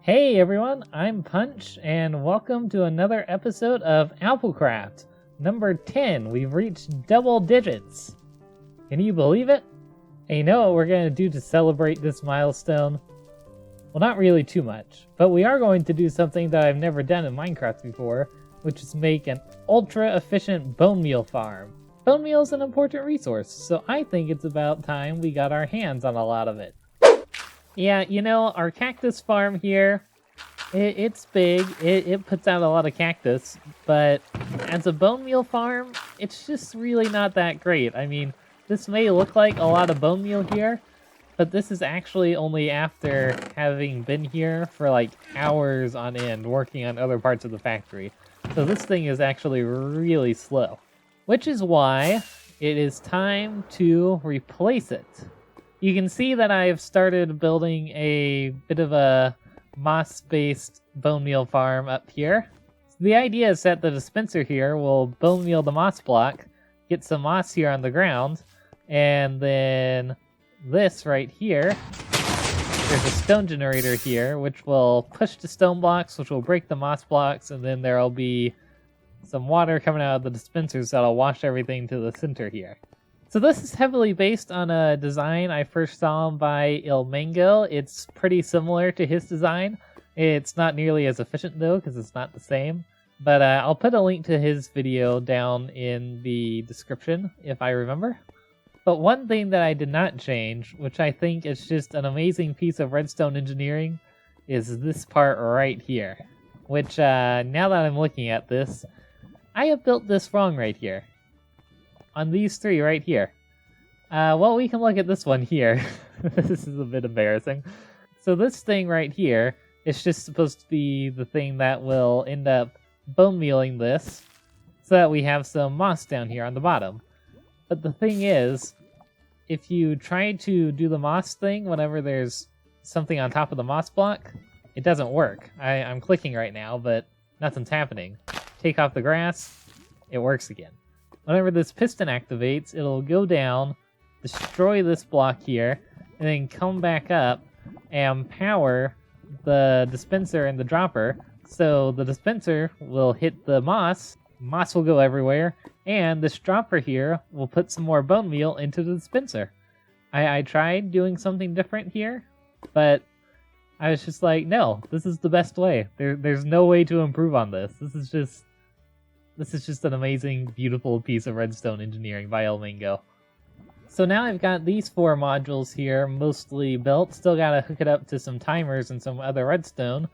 Hey everyone, I'm Punch, and welcome to another episode of Applecraft. Number 10, we've reached double digits. Can you believe it? And you know what we're going to do to celebrate this milestone? Well, not really too much, but we are going to do something that I've never done in Minecraft before, which is make an ultra-efficient bone meal farm. Bone meal is an important resource, so I think it's about time we got our hands on a lot of it. Yeah, you know, our cactus farm here, it's big, it puts out a lot of cactus, but as a bone meal farm, it's just really not that great. I mean, this may look like a lot of bone meal here, but this is actually only after having been here for like hours on end working on other parts of the factory. So this thing is actually really slow, which is why it is time to replace it. You can see that I've started building a bit of a moss-based bone meal farm up here. So the idea is that the dispenser here will bone meal the moss block, get some moss here on the ground, and then this right here, there's a stone generator here, which will push the stone blocks, which will break the moss blocks, and then there'll be some water coming out of the dispensers that'll wash everything to the center here. So this is heavily based on a design I first saw by Il Mango. It's pretty similar to his design. It's not nearly as efficient though, because it's not the same. But I'll put a link to his video down in the description if I remember. But one thing that I did not change, which I think is just an amazing piece of redstone engineering, is this part right here. Which, now that I'm looking at this, I have built this wrong right here. On these three right here. Well, we can look at this one here. This is a bit embarrassing. So this thing right here is just supposed to be the thing that will end up bone mealing this so that we have some moss down here on the bottom. But the thing is, if you try to do the moss thing whenever there's something on top of the moss block, it doesn't work. I'm clicking right now, but nothing's happening. Take off the grass, it works again. Whenever this piston activates, it'll go down, destroy this block here, and then come back up and power the dispenser and the dropper. So the dispenser will hit the moss will go everywhere, and this dropper here will put some more bone meal into the dispenser. I tried doing something different here, but I was just like, no, this is the best way. There's no way to improve on this. This is just an amazing, beautiful piece of redstone engineering by Il Mango. So now I've got these four modules here mostly built. Still gotta hook it up to some timers and some other redstone.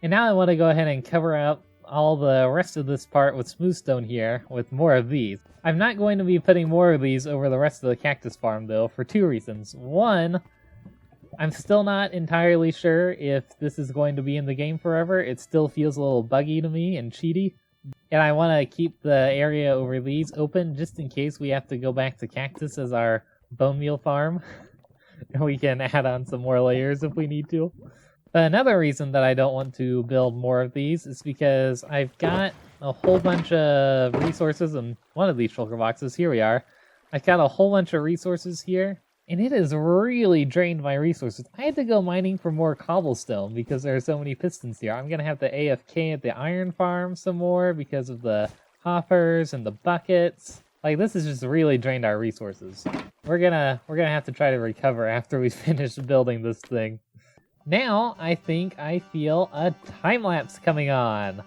And now I want to go ahead and cover up all the rest of this part with smoothstone here with more of these. I'm not going to be putting more of these over the rest of the cactus farm though, for two reasons. One, I'm still not entirely sure if this is going to be in the game forever. It still feels a little buggy to me and cheaty. And I want to keep the area over these open just in case we have to go back to cactus as our bone meal farm. And we can add on some more layers if we need to. But another reason that I don't want to build more of these is because I've got a whole bunch of resources in one of these shulker boxes. Here we are. I've got a whole bunch of resources here. And it has really drained my resources. I had to go mining for more cobblestone because there are so many pistons here. I'm going to have to AFK at the iron farm some more because of the hoppers and the buckets. Like, this has just really drained our resources. We're gonna have to try to recover after we finish building this thing. Now, I think I feel a time lapse coming on.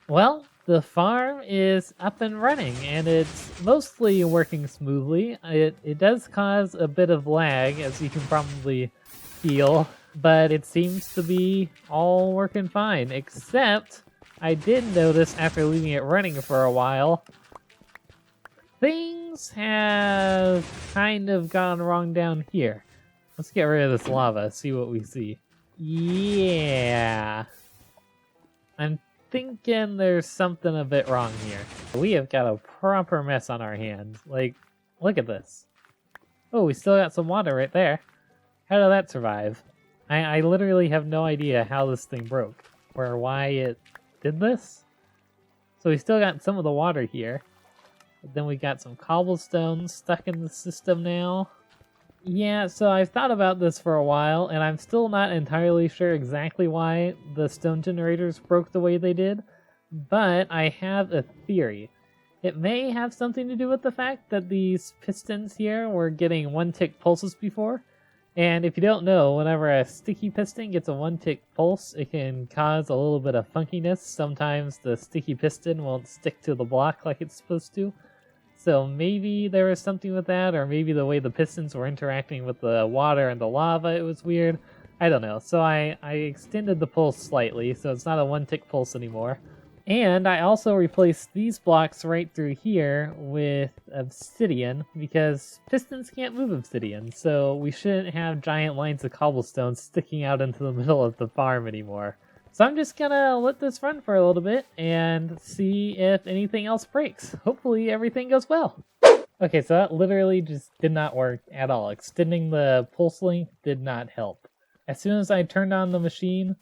Well, the farm is up and running, and it's mostly working smoothly. It does cause a bit of lag, as you can probably feel, but it seems to be all working fine, except I did notice after leaving it running for a while, things have kind of gone wrong down here. Let's get rid of this lava, see what we see. Yeah. I'm thinking there's something a bit wrong here. We have got a proper mess on our hands. Like, look at this. Oh, we still got some water right there. How did that survive? I literally have no idea how this thing broke, or why it did this. So we still got some of the water here. But then we got some cobblestone stuck in the system now. Yeah, so I've thought about this for a while, and I'm still not entirely sure exactly why the stone generators broke the way they did, but I have a theory. It may have something to do with the fact that these pistons here were getting one-tick pulses before, and if you don't know, whenever a sticky piston gets a one-tick pulse, it can cause a little bit of funkiness. Sometimes the sticky piston won't stick to the block like it's supposed to. So maybe there was something with that, or maybe the way the pistons were interacting with the water and the lava, it was weird. I don't know. So I extended the pulse slightly, so it's not a one-tick pulse anymore. And I also replaced these blocks right through here with obsidian, because pistons can't move obsidian, so we shouldn't have giant lines of cobblestone sticking out into the middle of the farm anymore. So I'm just gonna let this run for a little bit and see if anything else breaks. Hopefully everything goes well. Okay, so that literally just did not work at all. Extending the pulse length did not help. As soon as I turned on the machine,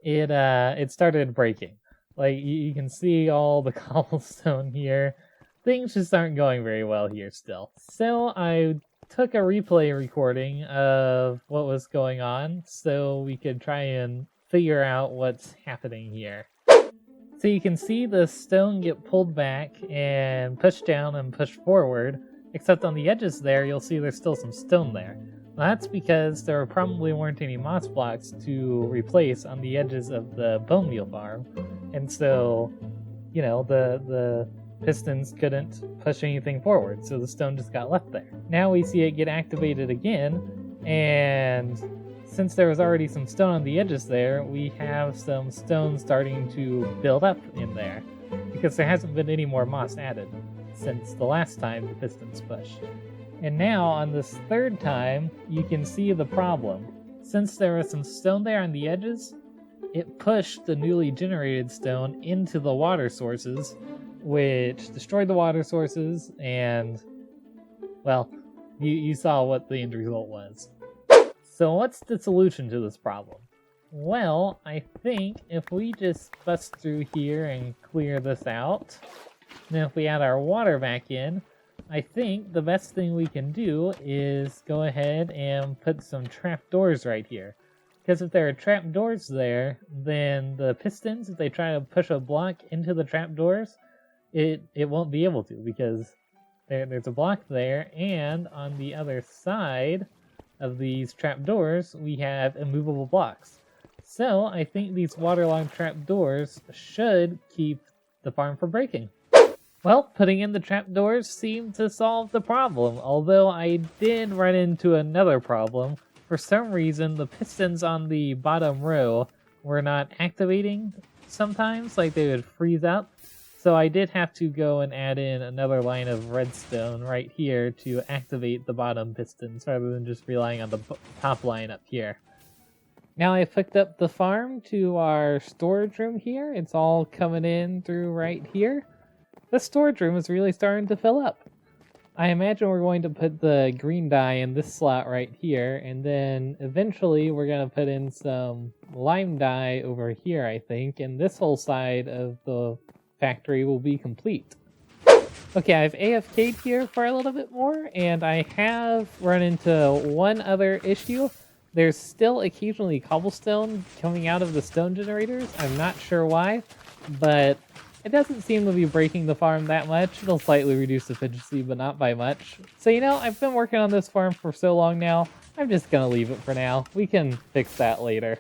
it started breaking. Like, you can see all the cobblestone here. Things just aren't going very well here still. So I took a replay recording of what was going on so we could try and figure out what's happening here. So you can see the stone get pulled back and pushed down and pushed forward, except on the edges there, you'll see there's still some stone there. Well, that's because there probably weren't any moss blocks to replace on the edges of the bonemeal farm, and so, you know, the pistons couldn't push anything forward, so the stone just got left there. Now we see it get activated again, and since there was already some stone on the edges there, we have some stone starting to build up in there, because there hasn't been any more moss added since the last time the pistons pushed. And now, on this third time, you can see the problem. Since there was some stone there on the edges, it pushed the newly generated stone into the water sources, which destroyed the water sources, and, well, you saw what the end result was. So what's the solution to this problem? Well, I think if we just bust through here and clear this out, then if we add our water back in, I think the best thing we can do is go ahead and put some trapdoors right here. Because if there are trapdoors there, then the pistons, if they try to push a block into the trapdoors, it won't be able to, because there's a block there, and on the other side of these trapdoors, we have immovable blocks. So I think these waterlogged trapdoors should keep the farm from breaking. Well, putting in the trapdoors seemed to solve the problem, although I did run into another problem. For some reason, the pistons on the bottom row were not activating sometimes, like they would freeze up. So I did have to go and add in another line of redstone right here to activate the bottom pistons, rather than just relying on the top line up here. Now I've hooked up the farm to our storage room here. It's all coming in through right here. The storage room is really starting to fill up. I imagine we're going to put the green dye in this slot right here, and then eventually we're going to put in some lime dye over here, I think, and this whole side of the factory will be complete. Okay, I've AFK'd here for a little bit more, and I have run into one other issue. There's still occasionally cobblestone coming out of the stone generators. I'm not sure why, but it doesn't seem to be breaking the farm that much. It'll slightly reduce efficiency, but not by much. So, you know, I've been working on this farm for so long now, I'm just gonna leave it for now. We can fix that later.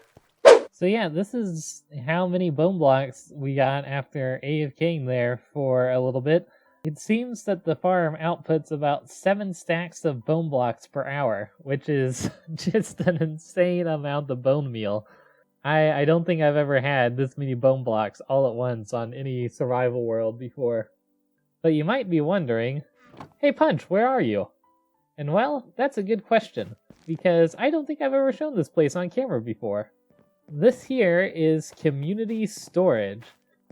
So yeah, this is how many bone blocks we got after AFKing there for a little bit. It seems that the farm outputs about 7 stacks of bone blocks per hour, which is just an insane amount of bone meal. I don't think I've ever had this many bone blocks all at once on any survival world before. But you might be wondering, hey Punch, where are you? And well, that's a good question, because I don't think I've ever shown this place on camera before. This here is community storage.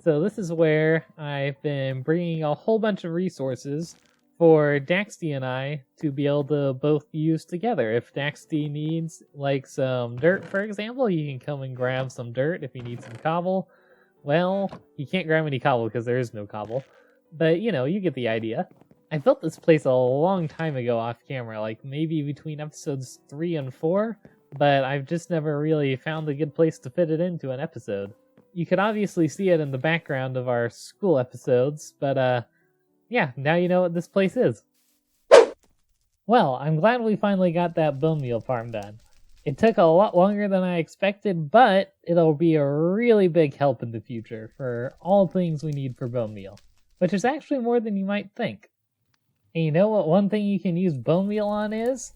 So this is where I've been bringing a whole bunch of resources for Daxty and I to be able to both use together. If Daxty needs like some dirt, for example, he can come and grab some dirt. If he needs some cobble, well, he can't grab any cobble because there is no cobble. But you know, you get the idea. I built this place a long time ago off camera, like maybe between episodes 3 and 4, but I've just never really found a good place to fit it into an episode. You could obviously see it in the background of our school episodes, but yeah, now you know what this place is. Well, I'm glad we finally got that bone meal farm done. It took a lot longer than I expected, but it'll be a really big help in the future for all things we need for bone meal, which is actually more than you might think. And you know what one thing you can use bone meal on is?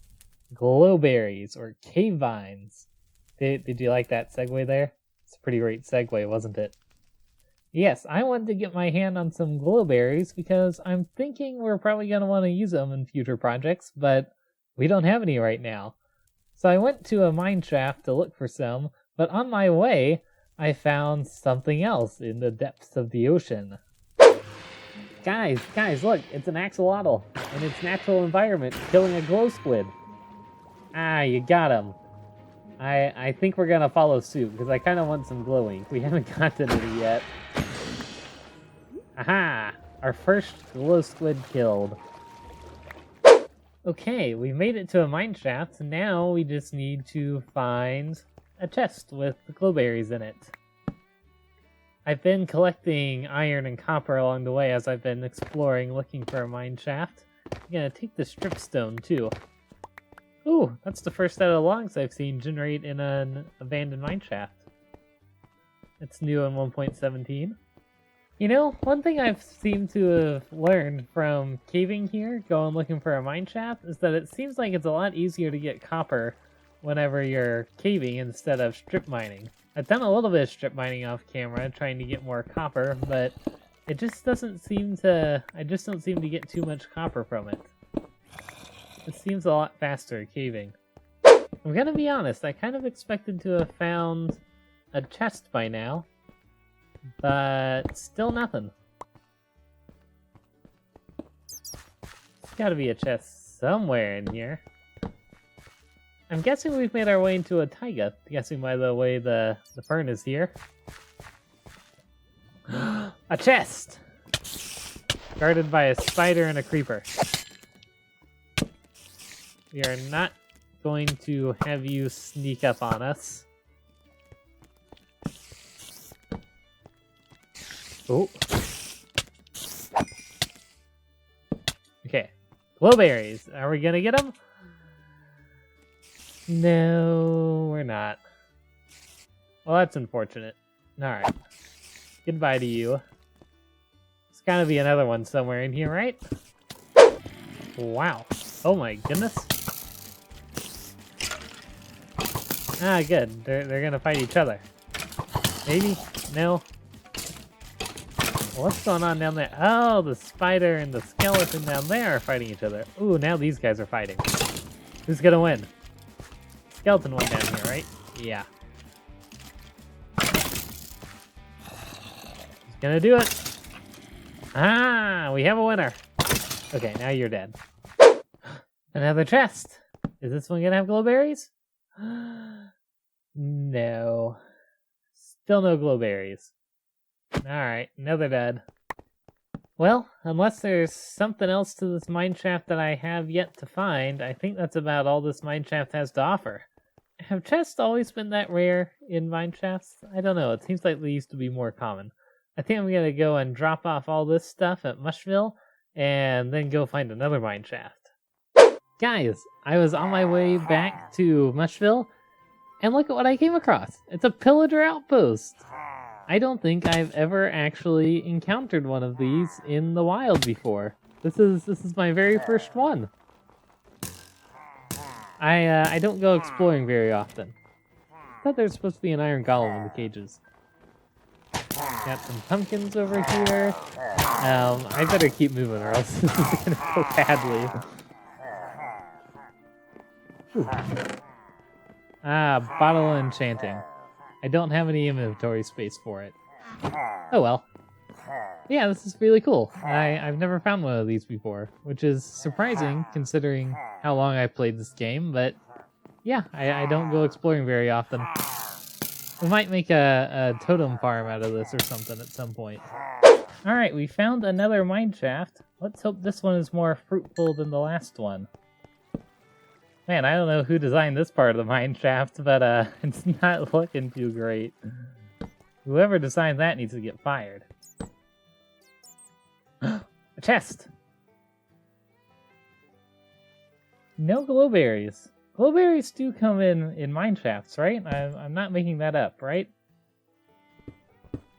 Glowberries, or cave vines. Did you like that segue there? It's a pretty great segue, wasn't it? Yes, I wanted to get my hand on some glowberries because I'm thinking we're probably going to want to use them in future projects, but we don't have any right now. So I went to a mine shaft to look for some, but on my way, I found something else in the depths of the ocean. Guys, look, it's an axolotl in its natural environment killing a glow squid. Ah, you got him. I think we're gonna follow suit because I kind of want some glowing. We haven't gotten any yet. Aha! Our first glow squid killed. Okay, we made it to a mine shaft, and now we just need to find a chest with the glowberries in it. I've been collecting iron and copper along the way as I've been exploring, looking for a mine shaft. I'm gonna take the strip stone too. Ooh, that's the first set of logs I've seen generate in an abandoned mine shaft. It's new in 1.17. You know, one thing I've seemed to have learned from caving here, going looking for a mine shaft, is that it seems like it's a lot easier to get copper whenever you're caving instead of strip mining. I've done a little bit of strip mining off camera, trying to get more copper, but it just doesn't seem to... I just don't seem to get too much copper from it. It seems a lot faster caving. I'm gonna be honest, I kind of expected to have found a chest by now, but still nothing. There's gotta be a chest somewhere in here. I'm guessing we've made our way into a taiga, guessing by the way the fern is here. A chest! Guarded by a spider and a creeper. We are not going to have you sneak up on us. Oh. Okay. Glowberries. Are we gonna get them? No, we're not. Well, that's unfortunate. Alright. Goodbye to you. There's gotta be another one somewhere in here, right? Wow. Oh my goodness. Ah, good. They're gonna fight each other. Maybe? No? What's going on down there? Oh, the spider and the skeleton down there are fighting each other. Ooh, now these guys are fighting. Who's gonna win? Skeleton one down here, right? Yeah. He's gonna do it. Ah, we have a winner. Okay, now you're dead. Another chest. Is this one gonna have glowberries? No. Still no glowberries. Alright, now they're dead. Well, unless there's something else to this mineshaft that I have yet to find, I think that's about all this mineshaft has to offer. Have chests always been that rare in mineshafts? I don't know, it seems like they used to be more common. I think I'm gonna go and drop off all this stuff at Mushville, and then go find another mineshaft. Guys, I was on my way back to Mushville, And look at what I came across. It's a pillager outpost. I don't think I've ever actually encountered one of these in the wild before. This is my very first one. I don't go exploring very often. I thought there's supposed to be an iron golem in the cages. Got some pumpkins over here. I better keep moving or else this is gonna go badly. Ooh. Ah, bottle of enchanting. I don't have any inventory space for it. Oh well. Yeah, this is really cool. I've never found one of these before, which is surprising considering how long I played this game, but yeah, I don't go exploring very often. We might make a totem farm out of this or something at some point. Alright, we found another mine shaft. Let's hope this one is more fruitful than the last one. Man, I don't know who designed this part of the mine shaft, but it's not looking too great. Whoever designed that needs to get fired. A chest! No glowberries. Glowberries do come in mine shafts, right? I'm not making that up, right?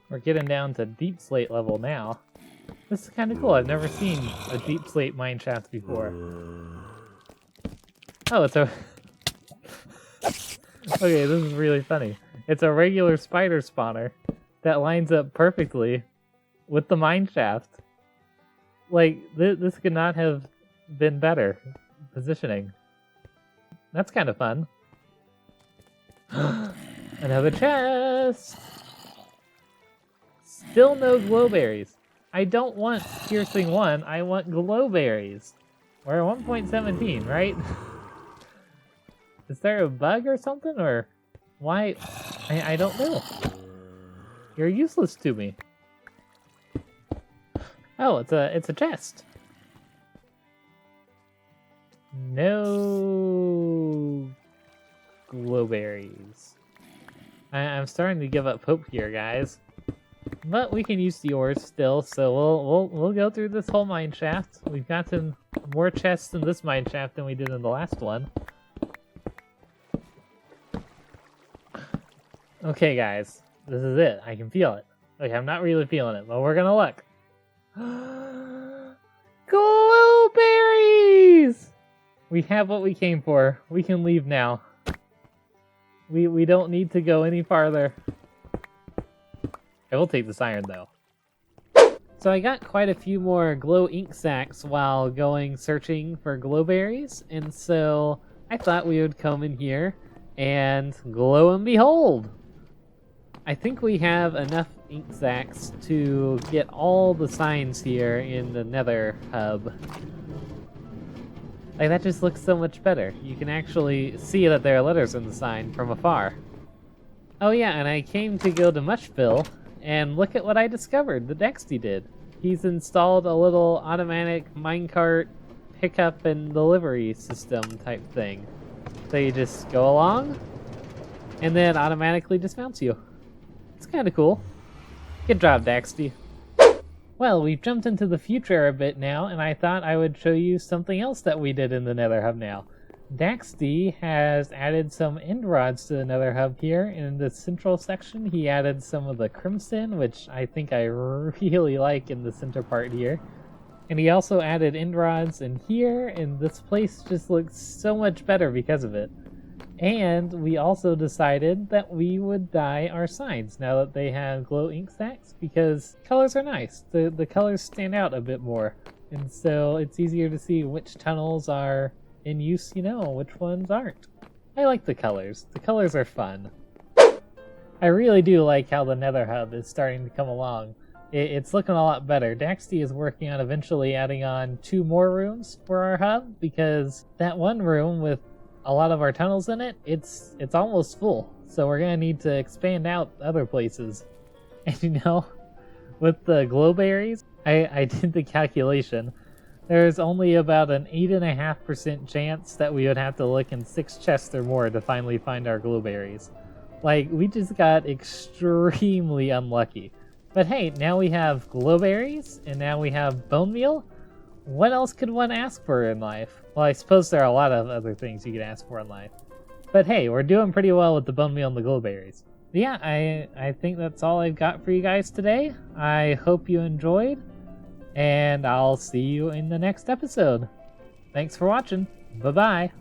We're getting down to deep slate level now. This is kind of cool. I've never seen a deep slate mine shaft before. Oh, it's a... Okay, this is really funny. It's a regular spider spawner that lines up perfectly with the mine shaft. Like, this could not have been better positioning. That's kind of fun. Another chest! Still no glowberries. I don't want piercing 1, I want glowberries. We're at 1.17, right? Is there a bug or something, or why? I don't know. You're useless to me. Oh, it's a chest. No glowberries. I'm starting to give up hope here, guys. But we can use the ores still, so we'll go through this whole mine shaft. We've gotten more chests in this mine shaft than we did in the last one. Okay, guys, this is it. I can feel it. Okay, I'm not really feeling it, but we're gonna look. Glowberries! We have what we came for. We can leave now. We don't need to go any farther. I will take this iron, though. So I got quite a few more glow ink sacks while going searching for glowberries, and so I thought we would come in here and glow and behold! I think we have enough ink sacks to get all the signs here in the Nether hub. Like, that just looks so much better. You can actually see that there are letters in the sign from afar. Oh yeah, and I came to go to Mushville, and look at what I discovered that Dexty did. He's installed a little automatic minecart pickup and delivery system type thing. So you just go along, and then automatically dismounts you. It's kind of cool. Good job, Daxty. Well, we've jumped into the future a bit now, and I thought I would show you something else that we did in the Nether Hub now. Daxty has added some end rods to the Nether Hub here. In the central section, he added some of the crimson, which I think I really like in the center part here. And he also added end rods in here, and this place just looks so much better because of it. And we also decided that we would dye our signs now that they have glow ink sacks, because colors are nice. The colors stand out a bit more, and so it's easier to see which tunnels are in use, you know, which ones aren't. I like the colors. The colors are fun. I really do like how the Nether Hub is starting to come along. It's looking a lot better. Daxty is working on eventually adding on 2 more rooms for our hub, because that one room with a lot of our tunnels in it, it's almost full. So we're gonna need to expand out other places. And you know, with the glowberries, I did the calculation. There's only about an 8.5% chance that we would have to look in 6 chests or more to finally find our glowberries. Like, we just got extremely unlucky. But hey, now we have glowberries, and now we have bone meal. What else could one ask for in life? Well, I suppose there are a lot of other things you could ask for in life. But hey, we're doing pretty well with the bone meal and the glowberries. Yeah, I think that's all I've got for you guys today. I hope you enjoyed, and I'll see you in the next episode. Thanks for watching. Bye-bye.